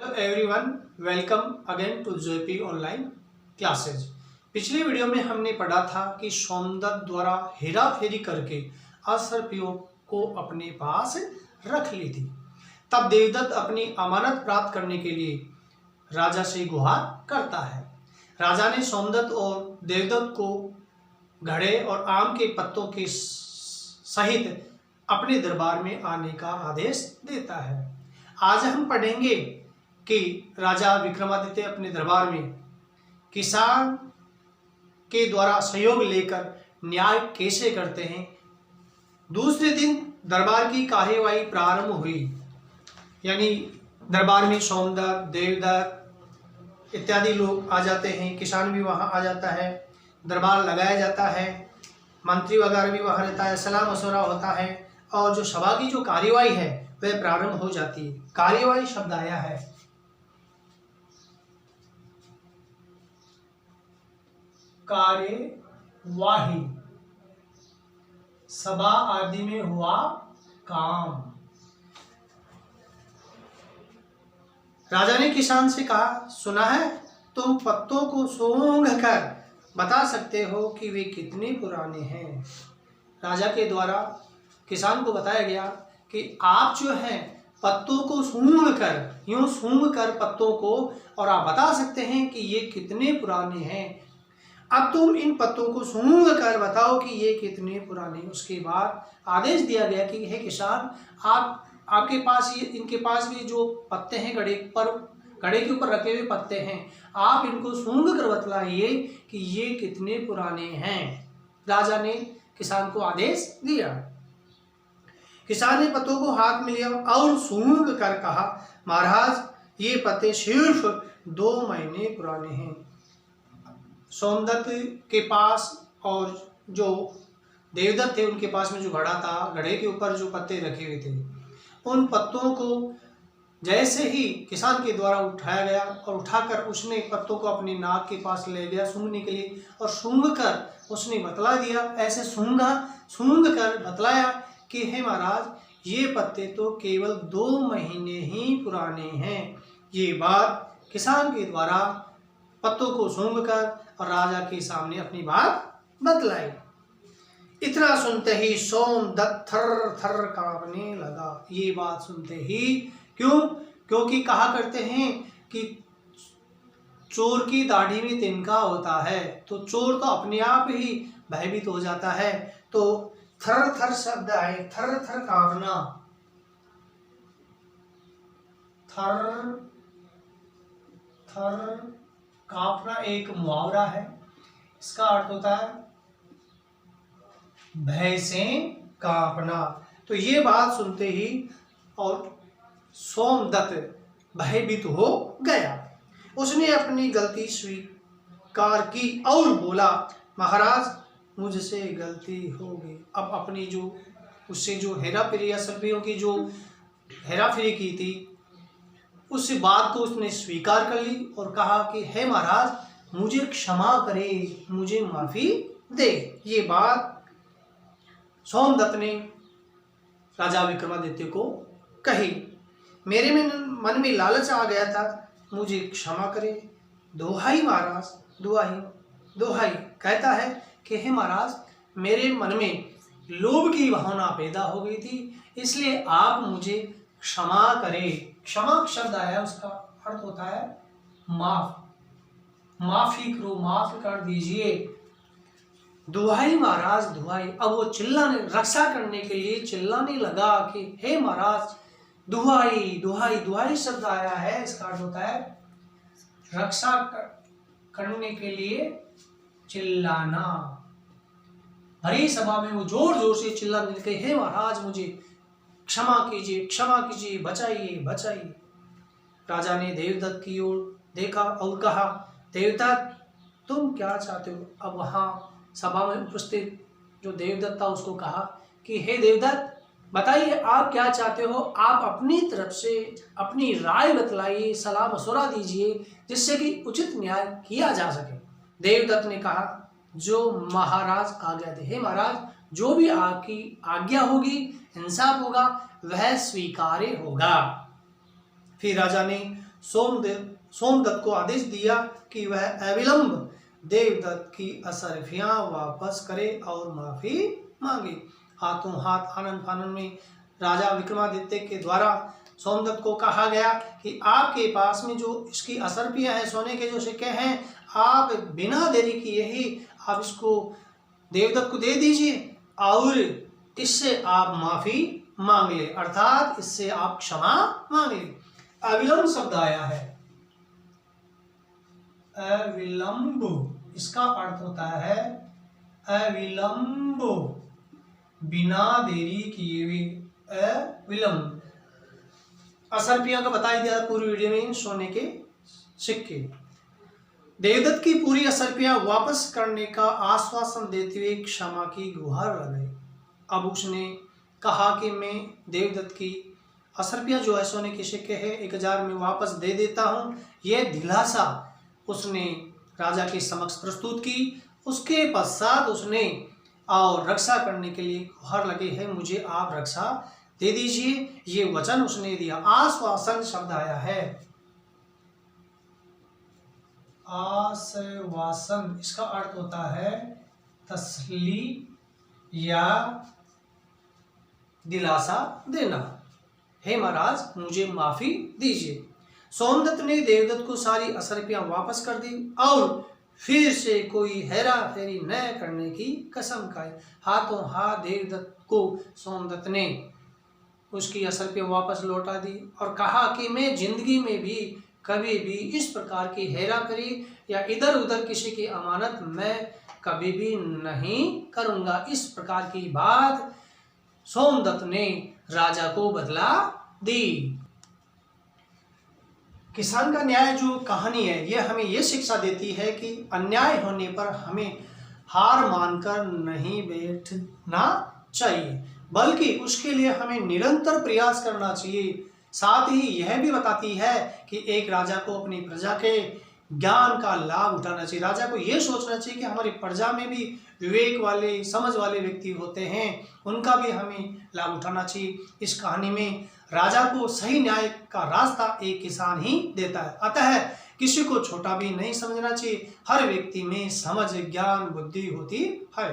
Hello everyone, welcome again to JP online classes. पिछली video में हमने पढ़ा था कि सोमदत्त द्वारा हेरा फेरी करके असरपियों को अपने पास रख ली थी। तब देवदत्त अपनी अमानत प्राप्त करने के लिए राजा से गुहार करता है। राजा ने सोमदत्त और देवदत्त को घड़े और आम के पत्तों के सहित अपने दरबार में आने का आदेश देता है। आज हम पढ़ेंगे कि राजा विक्रमादित्य अपने दरबार में किसान के द्वारा सहयोग लेकर न्याय कैसे करते हैं। दूसरे दिन दरबार की कार्यवाही प्रारंभ हुई, यानी दरबार में सोमदत्त, देवदत्त इत्यादि लोग आ जाते हैं, किसान भी वहाँ आ जाता है, दरबार लगाया जाता है, मंत्री वगैरह भी वहाँ रहता है, सलाह मशवरा होता है और जो सभा की जो कार्यवाही है वह प्रारंभ हो जाती है। कार्यवाही शब्द आया है, कार्यवाही, सभा आदि में हुआ काम। राजा ने किसान से कहा, सुना है तुम पत्तों को सूंघ कर बता सकते हो कि वे कितने पुराने हैं। राजा के द्वारा किसान को बताया गया कि आप जो हैं पत्तों को सूंघ कर, यूं सूंघ कर पत्तों को, और आप बता सकते हैं कि ये कितने पुराने हैं। अब तुम इन पत्तों को सूंघ कर बताओ कि ये कितने पुराने। उसके बाद आदेश दिया गया कि हे किसान, आपके पास ये, इनके पास भी जो पत्ते हैं घड़े के ऊपर रखे हुए पत्ते हैं, आप इनको सूंघ कर बतलाइए कि ये कितने पुराने हैं। राजा ने किसान को आदेश दिया। किसान ने पत्तों को हाथ में लिया और सूंघ कर कहा, महाराज ये पत्ते सिर्फ 2 महीने पुराने हैं। सोमदत्त के पास और जो देवदत्त थे उनके पास में जो घड़ा था, घड़े के ऊपर जो पत्ते रखे हुए थे, उन पत्तों को जैसे ही किसान के द्वारा उठाया गया और उठाकर उसने पत्तों को अपनी नाक के पास ले गया सूंघने के लिए, और सूंघ कर उसने बतला दिया, ऐसे सूंघ कर बतलाया कि हे महाराज ये पत्ते तो केवल 2 महीने ही पुराने हैं। ये बात किसान के द्वारा पत्तों को सूंघकर और राजा के सामने अपनी बात बतलाई। इतना सुनते ही सोमदत्त थर थर कांपने लगा। ये बात सुनते ही, क्योंकि कहा करते हैं कि चोर की दाढ़ी में तिनका होता है, तो चोर तो अपने आप ही भयभीत हो जाता है। तो थर थर शब्द आए, थर थर कांपना, थर थर कांपना एक मुहावरा है। इसका अर्थ होता है भय से कांपना। तो ये बात सुनते ही और सोमदत्त भयभीत हो गया। उसने अपनी गलती स्वीकार की और बोला, महाराज मुझसे गलती हो गई। अब अपनी जो उससे जो हेरा फेरी या सर्पियों की जो हेरा फेरी की थी, उस बात को उसने स्वीकार कर ली और कहा कि हे महाराज मुझे क्षमा करे, मुझे माफी दे। ये बात सोमदत्त ने राजा विक्रमादित्य को कही। मेरे मन में लालच आ गया था, मुझे क्षमा करे। दोहाई महाराज, दोहाई कहता है कि हे महाराज मेरे मन में लोभ की भावना पैदा हो गई थी, इसलिए आप मुझे क्षमा करें। क्षमा शब्द आया, उसका अर्थ होता है माफी करो, माफ कर दीजिए। दुहाई महाराज दुहाई। अब वो चिल्लाने, रक्षा करने के लिए चिल्लाने लगा कि हे महाराज दुहाई दुहाई। दुहाई शब्द आया है, इसका अर्थ होता है रक्षा करने के लिए चिल्लाना। भरी सभा में वो जोर जोर से चिल्लाने लगे, हे महाराज मुझे क्षमा कीजिए, क्षमा कीजिए, बचाइए, बचाइए। राजा ने देवदत्त की ओर देखा और कहा, देवदत्त तुम क्या चाहते हो। अब वहाँ सभा में उपस्थित जो देवदत्त था उसको कहा कि हे देवदत्त बताइए आप क्या चाहते हो। आप अपनी तरफ से अपनी राय बतलाइए, सलाह मशवरा दीजिए, जिससे कि उचित न्याय किया जा सके। देवदत्त ने कहा, जो महाराज आज्ञा दे। हे महाराज जो भी आपकी आज्ञा होगी, इंसाफ होगा, वह स्वीकार्य होगा। फिर राजा ने सोमदत्त को आदेश दिया कि वह अविलंब देवदत्त की असरफियां वापस करे और माफी मांगे। हाथों हाथ आनन फानन में राजा विक्रमादित्य के द्वारा सोमदत्त को कहा गया कि आपके पास में जो इसकी असरफियां हैं, सोने के जो सिक्के हैं, आप बिना देरी किए ही आप इसको देवदत्त को दे दीजिए और इससे आप माफी मांग ले, अर्थात इससे आप क्षमा मांग ले। अविलंब शब्द आया है, अविलंब, इसका अर्थ होता है अविलंब, बिना देरी किए हुए, अविलंब। असरफियां का बताया दिया पूरी वीडियो में, सोने के सिक्के। देवदत्त की पूरी असरफियां वापस करने का आश्वासन देते हुए क्षमा की गुहार लगाई। अब उसने कहा कि मैं देवदत्त की असरफियां जो है सोने के सिक्के है 1000 में वापस दे देता हूँ। यह दिलासा उसने राजा के समक्ष प्रस्तुत की। उसके पश्चात उसने और रक्षा करने के लिए गुहार लगे है, मुझे आप रक्षा दे दीजिए, ये वचन उसने दिया। आश्वासन शब्द आया है, आश्वासन, इसका अर्थ होता है तसल्ली या दिलासा देना। हे महाराज, मुझे माफी दीजिए। सोमदत्त ने देवदत्त को सारी असरफियां वापस कर दी और फिर से कोई हेरा फेरी न करने की कसम खाई। हाथों हाथ देवदत्त को सोमदत्त ने उसकी असरफियां वापस लौटा दी और कहा कि मैं जिंदगी में भी कभी भी इस प्रकार की हेरा फेरी या इधर उधर किसी की अमानत मैं कभी भी नहीं करूंगा। इस प्रकार की बात सोमदत्त ने राजा को बतला दी। किसान का न्याय जो कहानी है, यह हमें यह शिक्षा देती है कि अन्याय होने पर हमें हार मानकर नहीं बैठना चाहिए, बल्कि उसके लिए हमें निरंतर प्रयास करना चाहिए। साथ ही यह भी बताती है कि एक राजा को अपनी प्रजा के ज्ञान का लाभ उठाना चाहिए। राजा को यह सोचना चाहिए कि हमारी प्रजा में भी विवेक वाले, समझ वाले व्यक्ति होते हैं, उनका भी हमें लाभ उठाना चाहिए। इस कहानी में राजा को सही न्याय का रास्ता एक किसान ही देता है, अतः किसी को छोटा भी नहीं समझना चाहिए। हर व्यक्ति में समझ, ज्ञान, बुद्धि होती है।